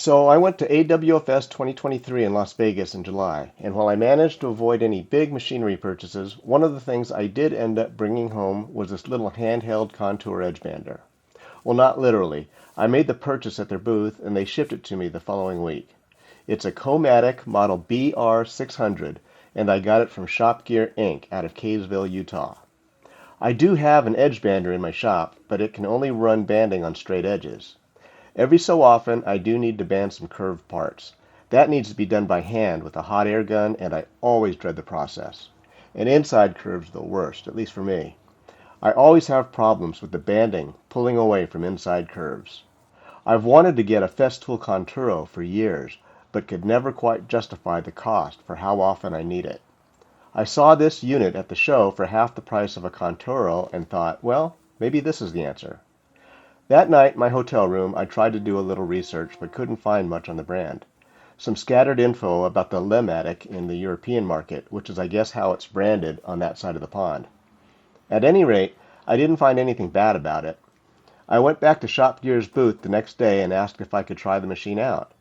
So I went to AWFS 2023 in Las Vegas in July, and while I managed to avoid any big machinery purchases, one of the things I did end up bringing home was this little handheld contour Edgebander. Well, not literally. I made the purchase at their booth, and they shipped it to me the following week. It's a Comatic model BR600, and I got it from Shop Gear Inc. out of Kaysville, Utah. I do have an Edgebander in my shop, but it can only run banding on straight edges. Every so often, I do need to band some curved parts. That needs to be done by hand with a hot air gun, and I always dread the process. And inside curves are the worst, at least for me. I always have problems with the banding pulling away from inside curves. I've wanted to get a Festool Conturo for years, but could never quite justify the cost for how often I need it. I saw this unit at the show for half the price of a Conturo and thought, well, maybe this is the answer. That night in my hotel room, I tried to do a little research but couldn't find much on the brand. Some scattered info about the Lematic in the European market, which is I guess how it's branded on that side of the pond. At any rate, I didn't find anything bad about it. I went back to Shop Gear's booth the next day and asked if I could try the machine out.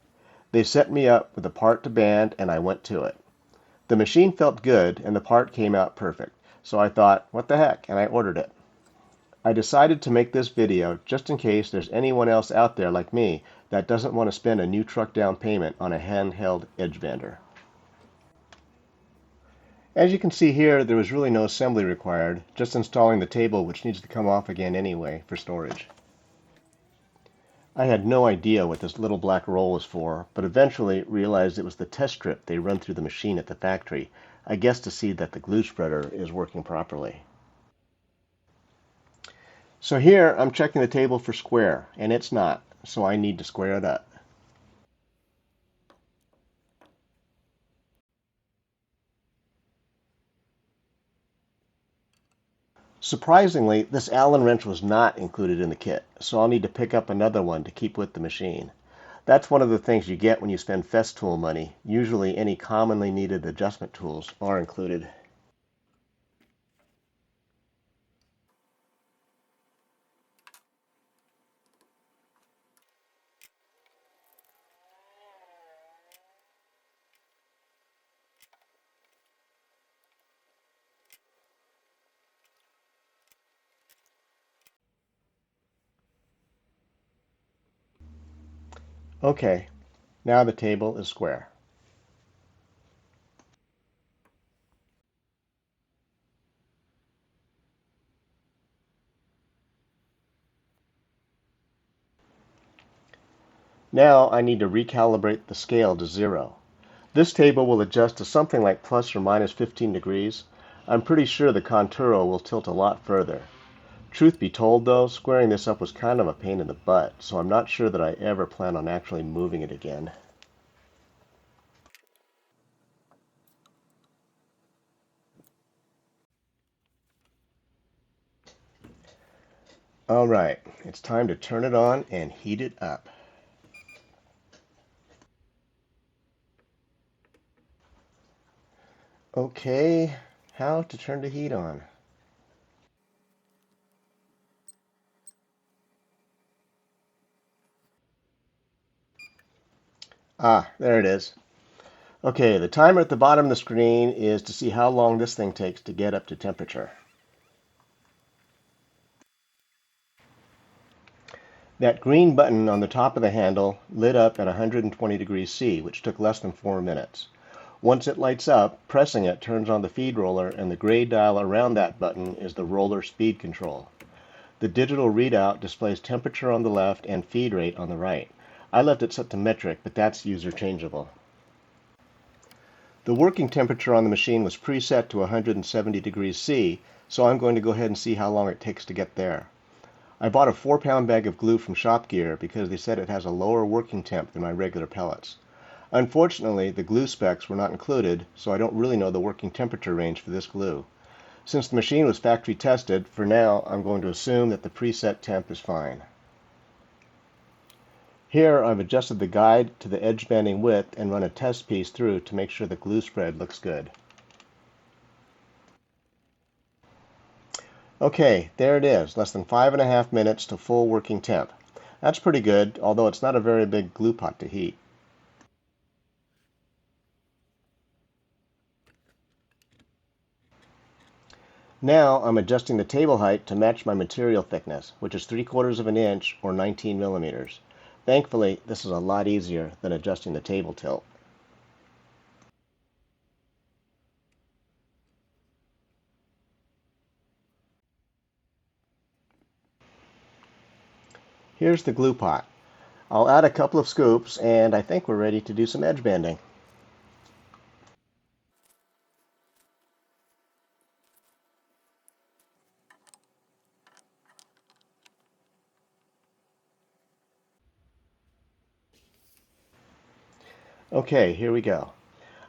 They set me up with a part to band and I went to it. The machine felt good and the part came out perfect, so I thought, what the heck, and I ordered it. I decided to make this video just in case there's anyone else out there like me that doesn't want to spend a new truck down payment on a handheld Edgebander. As you can see here, there was really no assembly required, just installing the table which needs to come off again anyway for storage. I had no idea what this little black roll was for, but eventually realized it was the test strip they run through the machine at the factory, I guess to see that the glue spreader is working properly. So here I'm checking the table for square, and it's not, so I need to square it up. Surprisingly, this Allen wrench was not included in the kit, so I'll need to pick up another one to keep with the machine. That's one of the things you get when you spend Festool money. Usually any commonly needed adjustment tools are included. Okay, now the table is square. Now I need to recalibrate the scale to 0. This table will adjust to something like plus or minus 15 degrees. I'm pretty sure the Conturo will tilt a lot further. Truth be told though, squaring this up was kind of a pain in the butt, so I'm not sure that I ever plan on actually moving it again. Alright, it's time to turn it on and heat it up. Okay, how to turn the heat on? Ah, there it is. Okay, the timer at the bottom of the screen is to see how long this thing takes to get up to temperature. That green button on the top of the handle lit up at 120 degrees C, which took less than 4 minutes. Once it lights up, pressing it turns on the feed roller, and the gray dial around that button is the roller speed control. The digital readout displays temperature on the left and feed rate on the right. I left it set to metric, but that's user changeable. The working temperature on the machine was preset to 170 degrees C, so I'm going to go ahead and see how long it takes to get there. I bought a 4-pound bag of glue from Shop Gear because they said it has a lower working temp than my regular pellets. Unfortunately, the glue specs were not included, so I don't really know the working temperature range for this glue. Since the machine was factory tested, for now I'm going to assume that the preset temp is fine. Here I've adjusted the guide to the edge banding width and run a test piece through to make sure the glue spread looks good. Okay, there it is, less than 5.5 minutes to full working temp. That's pretty good, although it's not a very big glue pot to heat. Now I'm adjusting the table height to match my material thickness, which is 3/4 of an inch or 19 millimeters. Thankfully, this is a lot easier than adjusting the table tilt. Here's the glue pot. I'll add a couple of scoops, and I think we're ready to do some edge banding. Okay, here we go.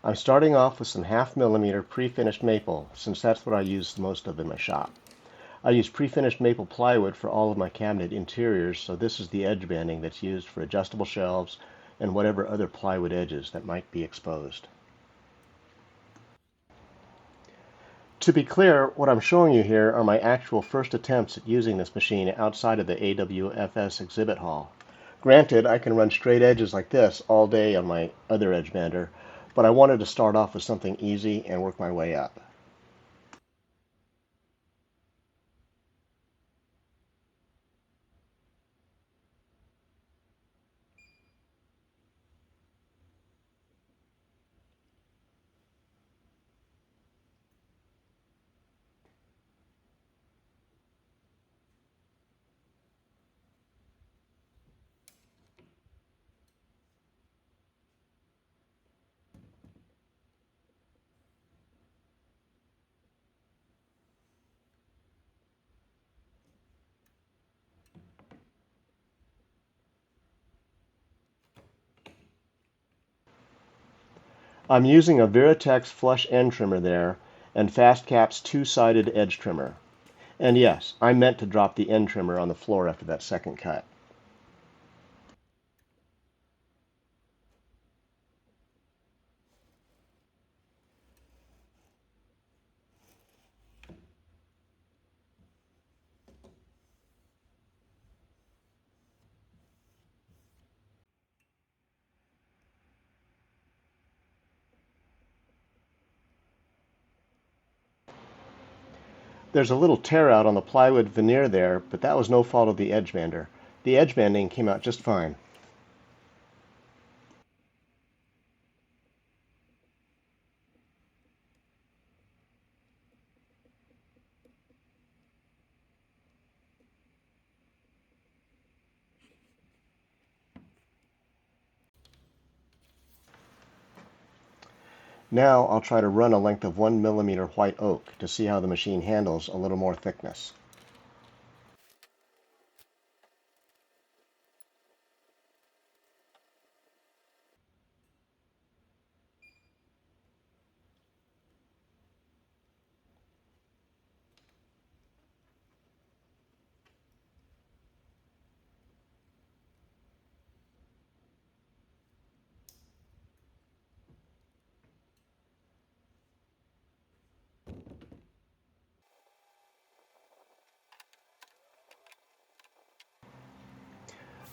I'm starting off with some 1/2 millimeter pre-finished maple, since that's what I use most of in my shop. I use pre-finished maple plywood for all of my cabinet interiors, so this is the edge banding that's used for adjustable shelves and whatever other plywood edges that might be exposed. To be clear, what I'm showing you here are my actual first attempts at using this machine outside of the AWFS exhibit hall. Granted, I can run straight edges like this all day on my other edge bander, but I wanted to start off with something easy and work my way up. I'm using a Veritex flush end trimmer there and FastCap's two-sided edge trimmer. And yes, I meant to drop the end trimmer on the floor after that second cut. There's a little tear out on the plywood veneer there, but that was no fault of the edge bander. The edge banding came out just fine. Now I'll try to run a length of 1 millimeter white oak to see how the machine handles a little more thickness.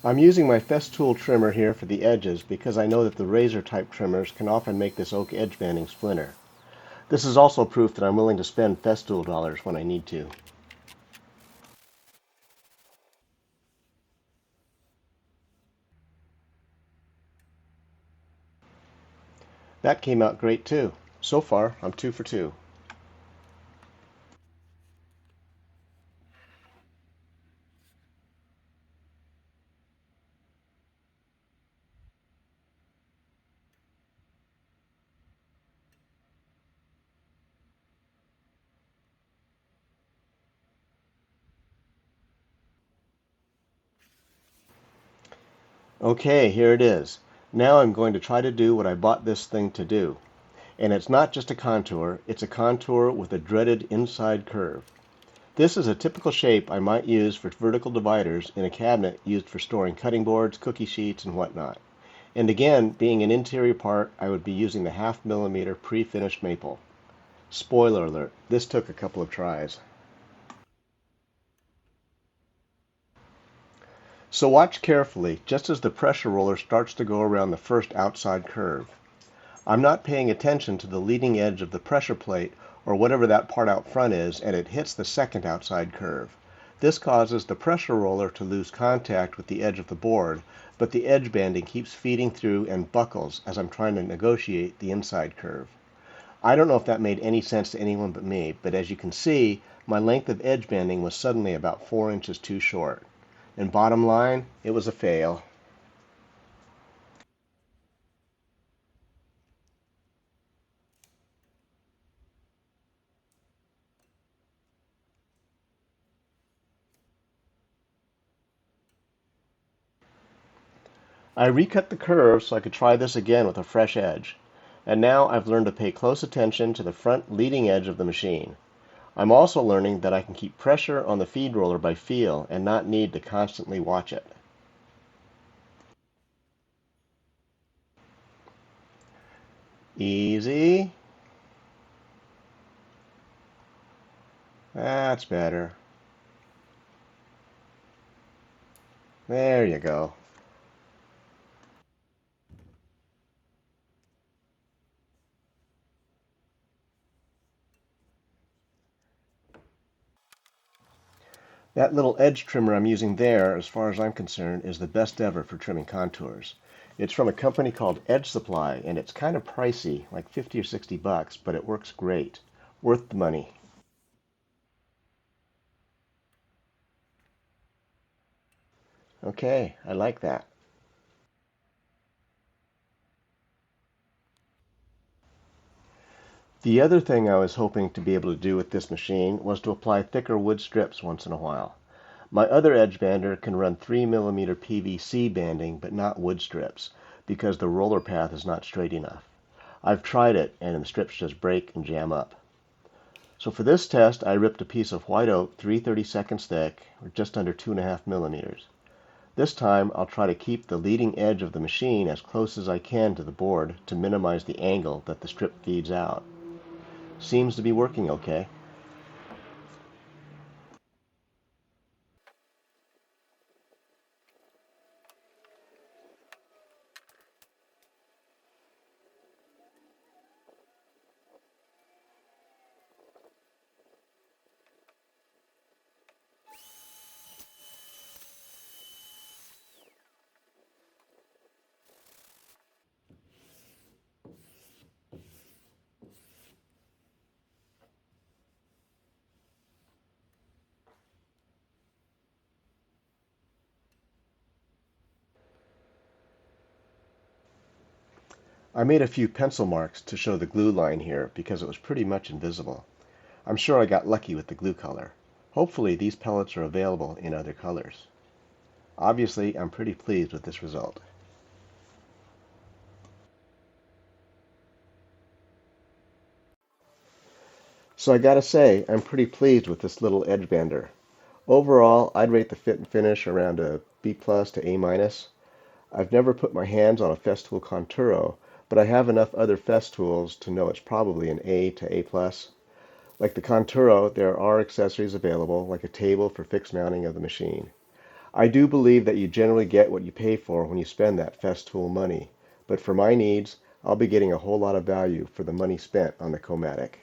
I'm using my Festool trimmer here for the edges because I know that the razor type trimmers can often make this oak edge banding splinter. This is also proof that I'm willing to spend Festool dollars when I need to. That came out great too. So far, I'm 2 for 2. Okay, here it is. Now I'm going to try to do what I bought this thing to do. And it's not just a contour, it's a contour with a dreaded inside curve. This is a typical shape I might use for vertical dividers in a cabinet used for storing cutting boards, cookie sheets, and whatnot. And again, being an interior part, I would be using the 1/2 millimeter pre-finished maple. Spoiler alert, this took a couple of tries. So watch carefully just as the pressure roller starts to go around the first outside curve. I'm not paying attention to the leading edge of the pressure plate or whatever that part out front is, and it hits the second outside curve. This causes the pressure roller to lose contact with the edge of the board, but the edge banding keeps feeding through and buckles as I'm trying to negotiate the inside curve. I don't know if that made any sense to anyone but me, but as you can see, my length of edge banding was suddenly about 4 inches too short. And bottom line, it was a fail. I recut the curve so I could try this again with a fresh edge. And now I've learned to pay close attention to the front leading edge of the machine. I'm also learning that I can keep pressure on the feed roller by feel and not need to constantly watch it. Easy. That's better. There you go. That little edge trimmer I'm using there, as far as I'm concerned, is the best ever for trimming contours. It's from a company called Edge Supply, and it's kind of pricey, like 50 or 60 bucks, but it works great. Worth the money. Okay, I like that. The other thing I was hoping to be able to do with this machine was to apply thicker wood strips once in a while. My other Edgebander can run 3mm PVC banding, but not wood strips, because the roller path is not straight enough. I've tried it, and the strips just break and jam up. So for this test, I ripped a piece of white oak 3/32 thick, or just under 2.5 mm. This time, I'll try to keep the leading edge of the machine as close as I can to the board to minimize the angle that the strip feeds out. Seems to be working okay. I made a few pencil marks to show the glue line here because it was pretty much invisible. I'm sure I got lucky with the glue color. Hopefully these pellets are available in other colors. Obviously, I'm pretty pleased with this result. So I gotta say, I'm pretty pleased with this little Edgebander. Overall, I'd rate the fit and finish around a B plus to A minus. I've never put my hands on a Festool Conturo, but I have enough other Festools to know it's probably an A to A plus. Like the Conturo, there are accessories available, like a table for fixed mounting of the machine. I do believe that you generally get what you pay for when you spend that Festool money, but for my needs, I'll be getting a whole lot of value for the money spent on the Comatic.